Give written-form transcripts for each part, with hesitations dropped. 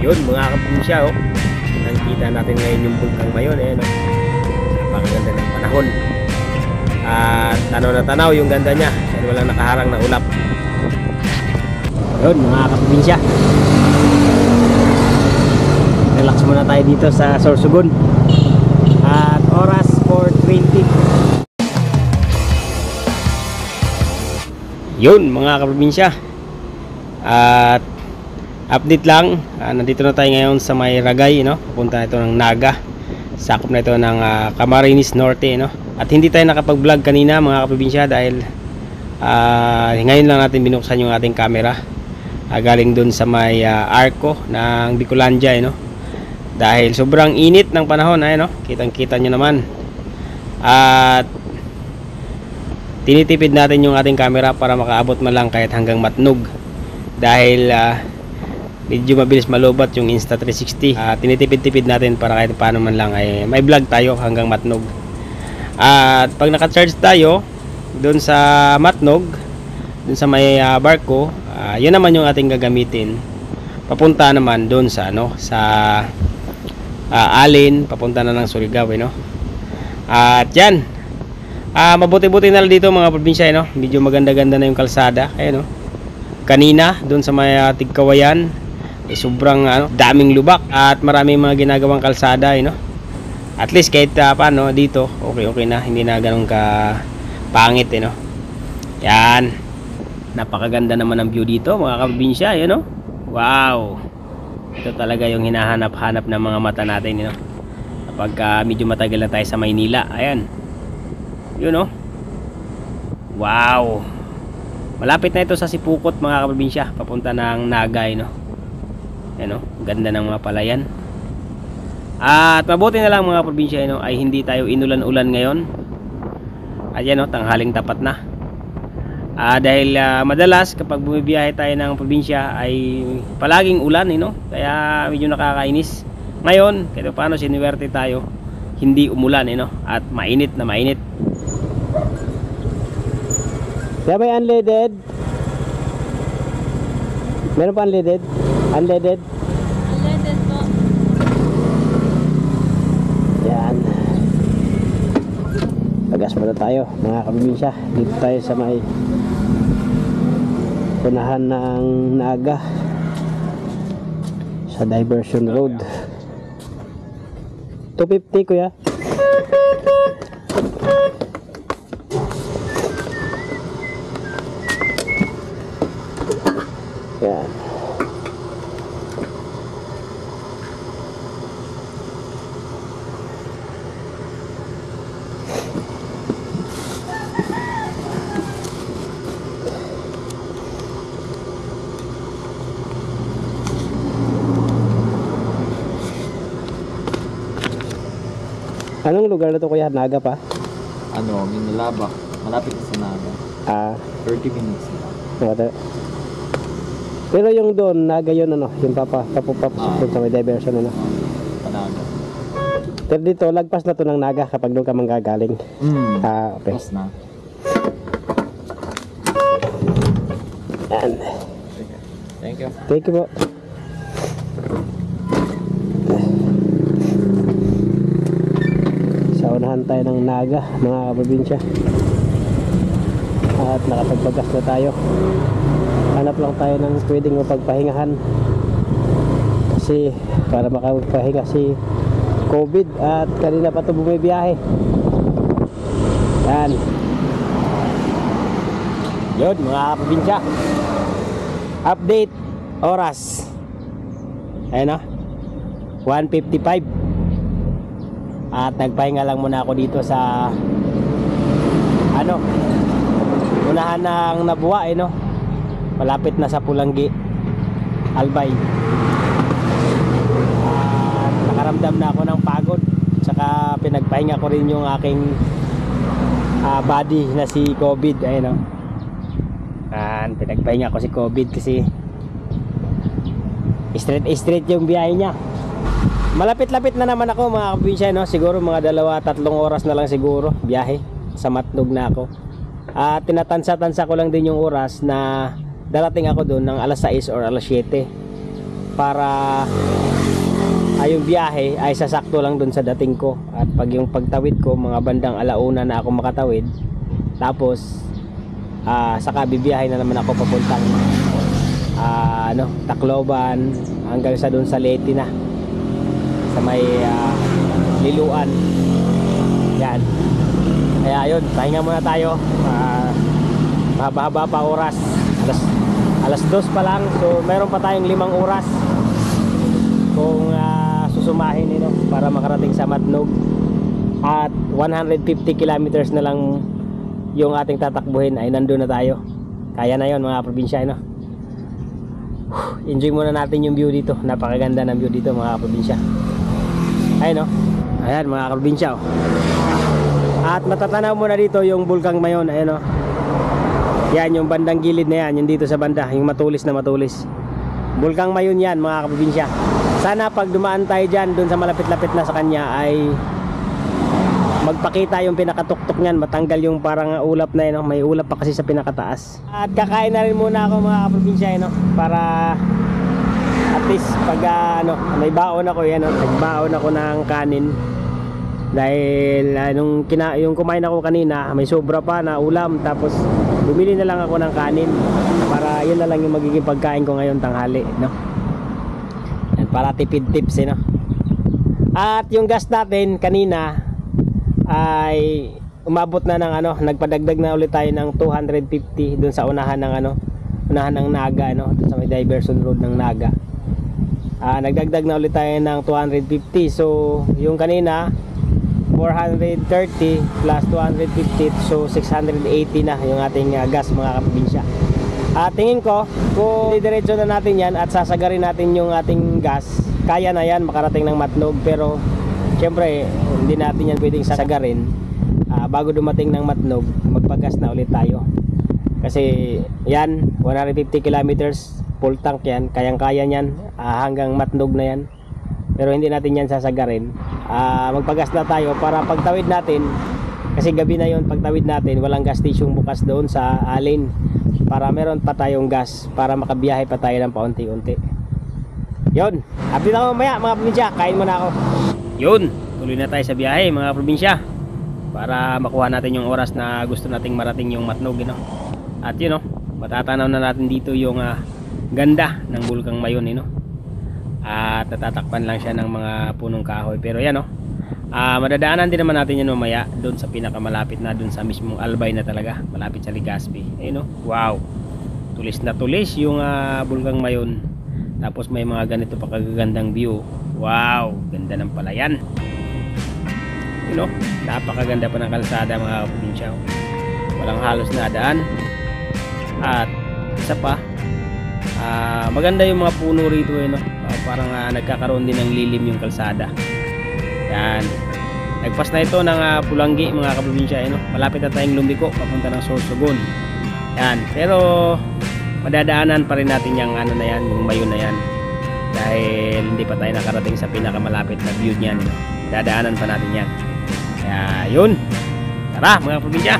Yun mga kaprobinsya, oh. Nakikita natin ngayon yung Bulkang Mayon, no? Napakaganda ng panahon. At tanaw na tanaw yung ganda niya dahil walang nakaharang na ulap. Yun mga kaprobinsya, relax muna tayo dito sa Sorsogon. At oras 4:20. Yun mga kaprobinsya, at update lang, nandito na tayo ngayon sa may Ragay, no? Pupunta na ito ng Naga, sakop na ito ng Camarines Norte, no? At hindi tayo nakapag-vlog kanina mga kaprobinsya dahil ngayon lang natin binuksan yung ating camera, galing dun sa may Arco ng Bicolandia, no? Dahil sobrang init ng panahon, no? Kitang kita nyo naman. At tinitipid natin yung ating camera para makaabot man lang kahit hanggang Matnog, dahil medyo mabilis malubat yung Insta360. Tinitipid-tipid natin para kahit paano man lang ay may vlog tayo hanggang Matnog. At pag naka-charge tayo doon sa Matnog, doon sa may barko, yun naman yung ating gagamitin papunta naman doon sa sa Alin, papunta na ng Surigao, no? At yan, mabuti-buti na lang dito mga probinsya, no? Medyo maganda-ganda na yung kalsada, no? Kanina doon sa may Tigkawayan, sobrang daming lubak at maraming mga ginagawang kalsada, no? At least kahit paano dito okay na, hindi na ganun ka pangit, no? Yan, napakaganda naman ang view dito mga kaprobinsya, no? Wow, ito talaga yung hinahanap-hanap ng mga mata natin, no? Kapag medyo matagal na tayo sa Maynila. Ayan, yun, no? Wow, malapit na ito sa Sipukot mga kaprobinsya, papunta ng Nagay, no? Ayan, no? Ganda ng mga palayan. At mabuti na lang mga probinsya, no, ay hindi tayo inulan-ulan ngayon. Ayan, no, tanghaling tapat na. Dahil madalas kapag bumibiyahe tayo ng probinsya ay palaging ulan, no? Kaya medyo nakakainis. Ngayon, kahit paano sinuwerte tayo, hindi umulan, no? At mainit na mainit. Kaya may unleaded? Meron pa unleaded? Unleaded? Unleaded po. Yan. Pagas muna tayo mga kaprobinsya. Dito tayo sa may punahan ng Naga sa Diversion Road. 250 kuya. Yan. Anong lugar na to kuya? Naga pa? Minalaba. Malapit sa Naga. 30 minutes na. Pero yung doon, Naga yun, yung papapasok doon sa may diversion, Panaga. Pero dito, lagpas na to ng Naga kapag doon ka manggagaling. Okay. Pas na. Yan. Thank you. Thank you po. Sa unahan tayo ng Naga, mga kaprobinsya. At nakapagpagas na tayo. Hanap lang tayo ng pwedeng mapagpahingahan. Kasi para makapagpahinga si COVID at kanina pa ito bumibiyahe. Yan. Yun mga kaprobinsya. Update oras. Ayun, 1:55. At nagpahinga lang muna ako dito sa unahan ng Nabuwa, malapit na sa Pulanggi, Albay. At nakaramdam na ako ng pagod, saka pinagpahinga ko rin yung aking body na si COVID. Ayun, pinagpahinga ko si COVID kasi straight yung biyahe niya. Malapit-lapit na naman ako mga kaprobinsya, siguro mga 2-3 oras na lang siguro biyahe, sa Matnog na ako. Tinatansa-tansa ko lang din yung oras na darating ako doon ng alas 6 or alas 7. para yung biyahe ay sasakto lang dun sa dating ko. At pag yung pagtawid ko, mga bandang alauna na ako makatawid. Tapos saka bibiyahe na naman ako papuntang Tacloban hanggang sa dun sa Leyte na, sa may Liluan. Yan. Kaya yun, pahinga muna tayo. Mahaba-haba pa oras. Alas 2 pa lang. So meron pa tayong 5 oras kung susumahin para makarating sa Matnog. At 150 kilometers na lang yung ating tatakbuhin, ay nandun na tayo. Kaya na yon mga probinsya. Enjoy muna natin yung view dito. Napakaganda ng view dito mga probinsya. Ayun ayan mga probinsya. At matatanaw mo na dito yung Bulkang Mayon. Ayun yan yung bandang gilid na yan, yung dito sa banda, yung matulis na matulis. Bulkang Mayon yan mga probinsya. Sana pag dumaan tayo dyan, dun sa malapit-lapit na sa kanya, ay magpakita yung pinakatuktok niyan, matanggal yung parang ulap na yun. May ulap pa kasi sa pinakataas. At kakain na rin muna ako mga kaprobinsya para at least pag may baon ako yan, nagbaon ako ng kanin. Dahil yung kumain ako kanina, may sobra pa na ulam, tapos bumili na lang ako ng kanin para yun na lang yung magiging pagkain ko ngayon tanghali, Yan, para tipid tips At yung gas natin kanina ay umabot na ng nagpadagdag na ulit tayo ng 250 dun sa unahan ng Naga, dun sa may diversion road ng Naga. Nagdagdag na ulit tayo ng 250. So yung kanina 430 plus 250, so 680 na yung ating gas mga kaprobinsya. Tingin ko kung didiretso na natin yan at sasagarin natin yung ating gas, kaya na yan makarating ng Matnog. Pero syempre hindi natin yan pwedeng sasagarin bago dumating ng Matnog. Magpagas na ulit tayo kasi yan 150 kilometers full tank yan, kayang kaya yan hanggang Matnog na yan. Pero hindi natin yan sasagarin. Magpagas na tayo para pagtawid natin, kasi gabi na yon, pagtawid natin walang gas station bukas doon sa Alin, para meron pa tayong gas para makabiyahe pa tayo ng paunti-unti. Yun, update ako mamaya mga probinsya. Kain muna ako. Yun, tuloy na tayo sa biyahe mga probinsya para makuha natin yung oras na gusto nating marating yung Matnog. At yun matatanaw na natin dito yung ganda ng Bulkang Mayon. At natatakpan lang siya ng mga punong kahoy. Pero yan madadaanan din naman natin yan mamaya doon sa pinakamalapit na, doon sa mismong Albay na talaga, malapit sa Legazpi. Ayun wow, tulis na tulis yung Bulkang Mayon. Tapos may mga ganito pa kagagandang view. Wow, ganda ng palayan. Napakaganda pa ng kalsada mga probinsya. Walang halos na daan. At isa pa, maganda yung mga puno rito parang nagkakaroon din ng lilim yung kalsada. Yan, nagpas na ito ng Pulanggi mga kaprobinsya. Malapit na tayong lumiko papunta ng Sorsogon. Yan, pero madadaanan pa rin natin yung na yan, yung Mayon na yan, dahil hindi pa tayo nakarating sa pinakamalapit na view niyan. Dadaanan pa natin yan. Kaya yun, tara mga kaprobinsya.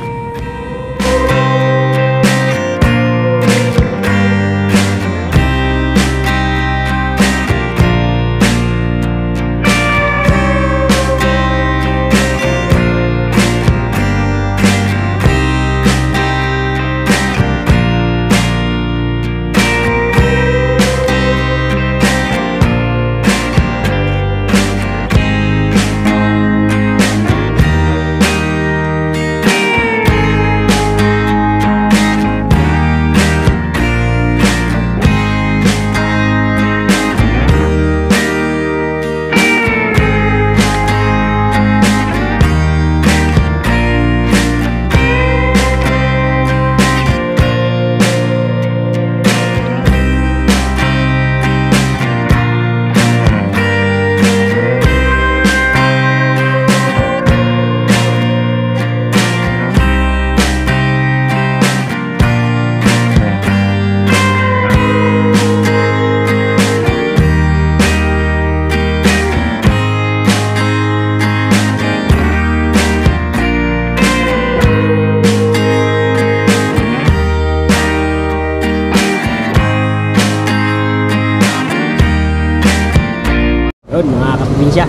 Yun mga kaprobinsya,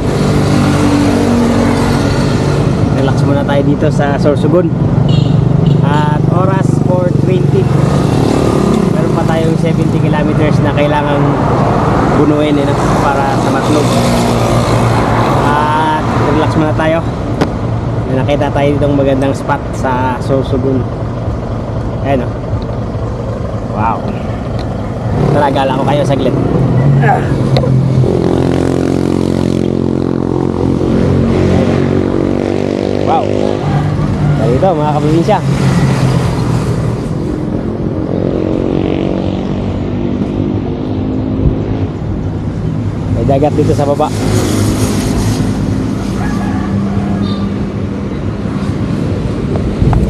relax muna tayo dito sa Sorsogon. At oras 4:20, meron pa tayong 70 kilometers na kailangan bunuin para sa Matlog. At relax muna tayo. May nakita tayo ditong magandang spot sa Sorsogon. Ayan o. Wow. Naragala ko kayo saglit. Wow. Dito mga kaprobinsya. May dagat dito sa baba.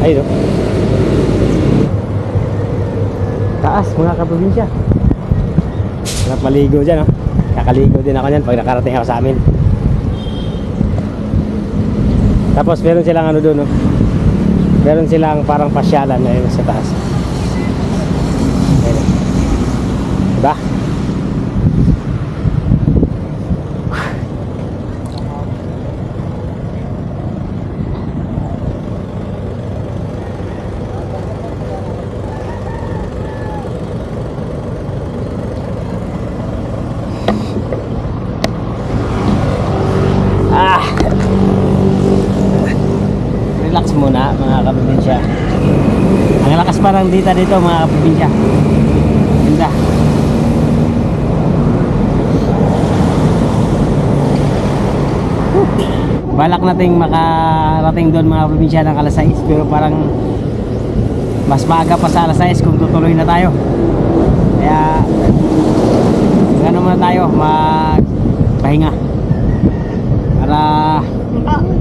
Ayun o. Taas mga kaprobinsya. Sarap maligo dyan o. Kakaligo din ako dyan pag nakarating ako sa amin. Tapos meron silang ano doon, no? Meron silang parang pasyalan na yun sa taas. Ayun. Diba? Relax muna mga kaprobinsya. Ang lakas parang dita dito mga kaprobinsya. Ganda. Balak nating makarating doon mga probinsya ng alas 6, pero parang mas maaga pa sa alas 6 kung tutuloy na tayo. Kaya ano muna tayo, magpahinga para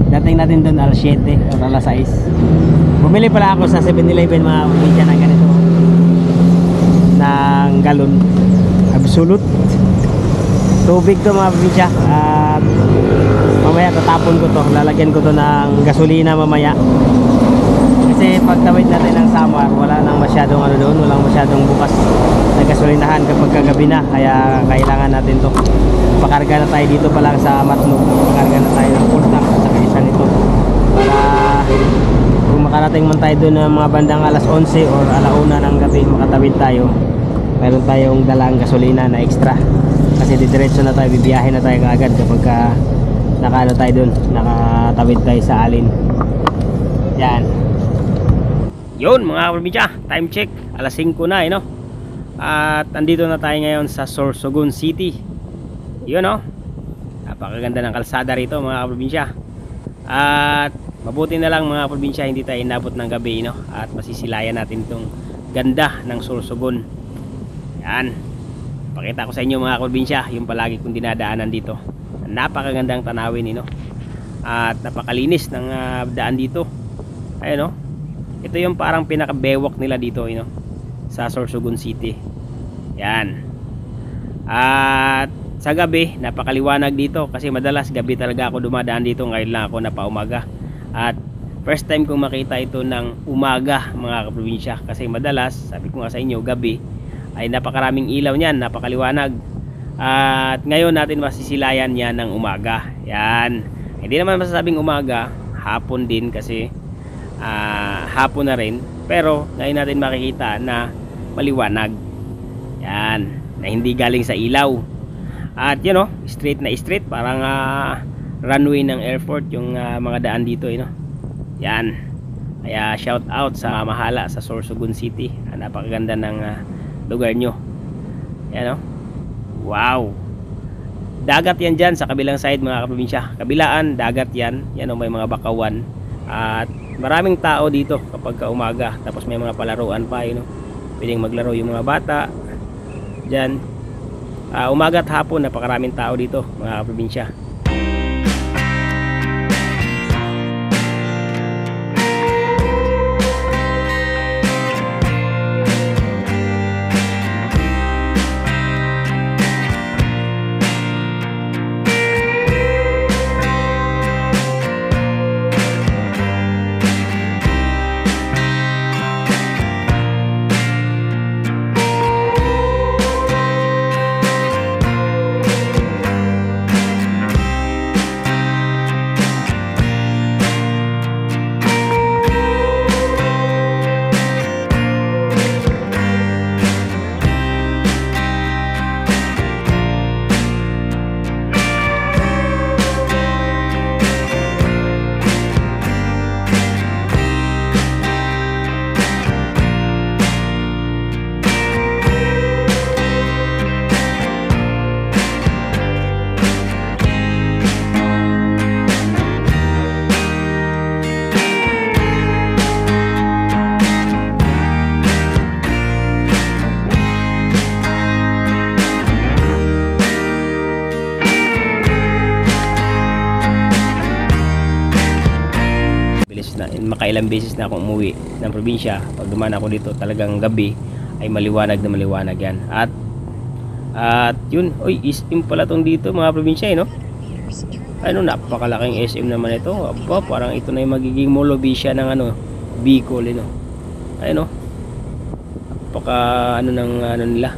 dating natin doon alas 7 o alas 6. Bumili pala ako sa 7-Eleven mga probinsya ng ganito, ng galon absolute tubig to mga probinsya. At mamaya tatapon ko to, lalagyan ko to ng gasolina mamaya, kasi pagtawid natin ng Samar wala nang masyadong ano doon, walang masyadong bukas na gasolinahan kapag kagabi na, kaya kailangan natin to. Pakarga na tayo dito pa lang sa Matlog, pakarga na tayo ng full tank sa isa nito, para kung makarating man tayo doon ng mga bandang alas 11 or alauna ng gabi, makatawid tayo, meron tayong dalang gasolina na extra, kasi didiretso na tayo, bibiyahe na tayo agad kapag nakaano tayo doon, nakatawid tayo sa Alin. Yan. Yun mga probinsya, time check alas 5 na no? At andito na tayo ngayon sa Sorsogon City. Yun no, napakaganda ng kalsada rito mga probinsya. At mabuti na lang mga probinsya, hindi tayo inabot ng gabi no? At masisilayan natin itong ganda ng Sorsogon. Yan, pakita ko sa inyo mga probinsya yung palagi kong dinadaanan dito. Napakagandang tanawin no? At napakalinis ng daan dito. Ayun no, ito yung parang pinakabewak nila dito no? Sa Sorsogon City. Yan. At sa gabi napakaliwanag dito, kasi madalas gabi talaga ako dumadaan dito, ngayon lang ako napaumaga. At first time kong makita ito ng umaga mga kaprobinsya, kasi madalas sabi ko nga sa inyo gabi ay napakaraming ilaw niyan, napakaliwanag. At ngayon natin masisilayan yan ng umaga. Yan, hindi naman masasabing umaga, hapon din, kasi hapon na rin, pero ngayon natin makikita na maliwanag. Yan, na hindi galing sa ilaw. At yun know, straight na straight, parang runway ng airport yung mga daan dito no? Yan, kaya shout out sa Mahala sa Sorsogon City. Napakaganda ng lugar nyo. Yan no? Wow, dagat yan dyan sa kabilang side mga kaprobinsya, kabilaan dagat yan. Yan no, may mga bakawan. At maraming tao dito kapag umaga, tapos may mga palaruan pa no? Pwedeng maglaro yung mga bata dyan. Umaga at hapon napakaraming tao dito mga kaprobinsya. nakailang beses na akong umuwi ng probinsya. Pag dumaan ako dito, talagang gabi ay maliwanag na maliwanag yan. At yun, oy, SM pala tong dito mga probinsya, no? Ano, napakalaking SM naman ito. Aba, parang ito na yung magiging molobisya ng ano, Bicol, no? Ayun, no? Napaka ano ng ano nila.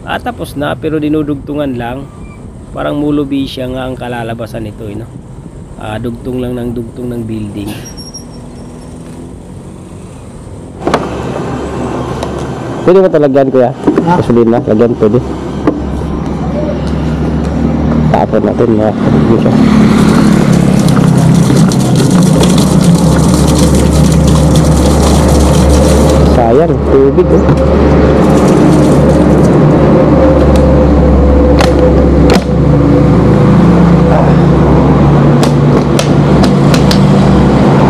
Tapos na, pero dinudugtungan lang. Parang molobisya nga ang kalalabasan nito, no? Dugtong lang ng dugtong ng building. Pwede ba talagyan, kuya? Gasolina, lagyan pwede. Tapon natin na siya. Sayang, tubig eh.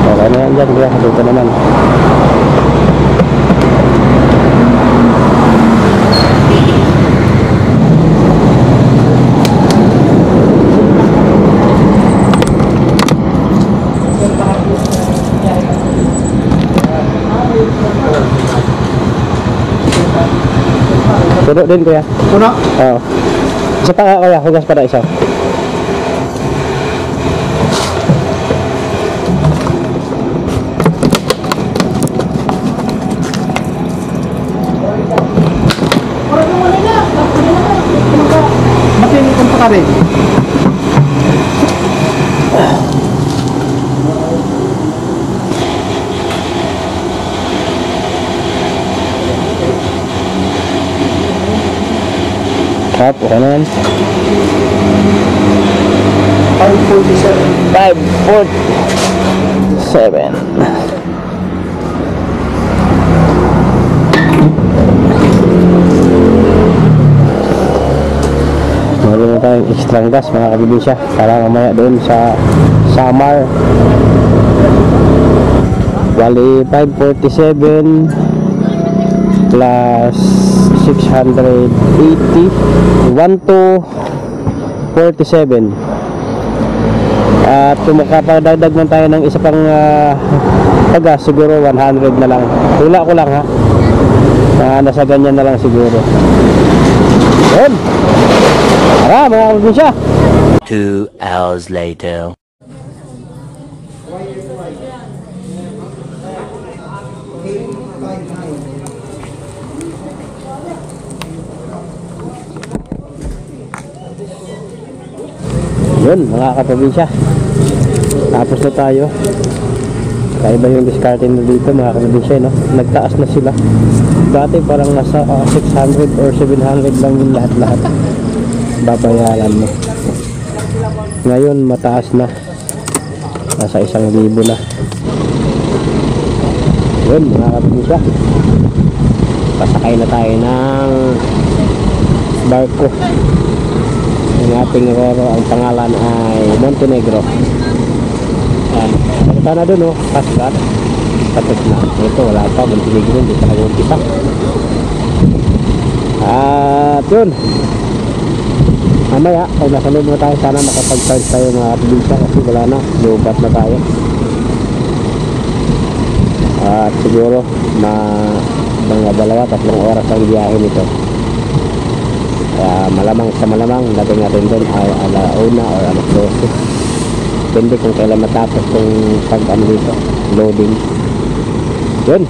Okay na yan dyan, kuya. Dito naman. Puno din, kuya. Puno? Oo. Isa pa nga, kuya. Hugas pa na isa. Ba't yung punta ka rin? Tap, okay na yan. 547. 547. Meron na tayong extra gas mga kabibisya para mamaya doon sa Samar. Bali 547 plus 680 1 to 47. At kung makapadagdag man tayo ng isa pang pagas, siguro 100 na lang. Hula ko lang ha, nasa ganyan na lang siguro. Yun, tara mga kabisya. 2 hours later. Yun mga kaprobinsya, tapos na tayo. Kaiba yung discarding na dito mga kaprobinsya, no? Nagtaas na sila. Dati parang nasa 600 or 700 lang yung lahat-lahat babayaran mo. Ngayon mataas na, nasa 1,000 na. Yun mga kaprobinsya, pasakay na tayo ng barko. Ang ating Roro, ang pangalan ay Montenegro. Yan, punta na dun, oh, Pasgat. Tapos na, ito wala pa, Montenegro, hindi pa nag-umpisa. At yun, mamaya pag nasa loob na tayo, sana makapag-charge tayo mga probinsya kasi wala na, lubat na tayo. At siguro mga 2-3 oras ang biyahe nito. Kaya malamang sa malamang dating natin doon ay 1:00 or 12:00. Depende kung kailan matapos kung pag ano dito, loading. Yun.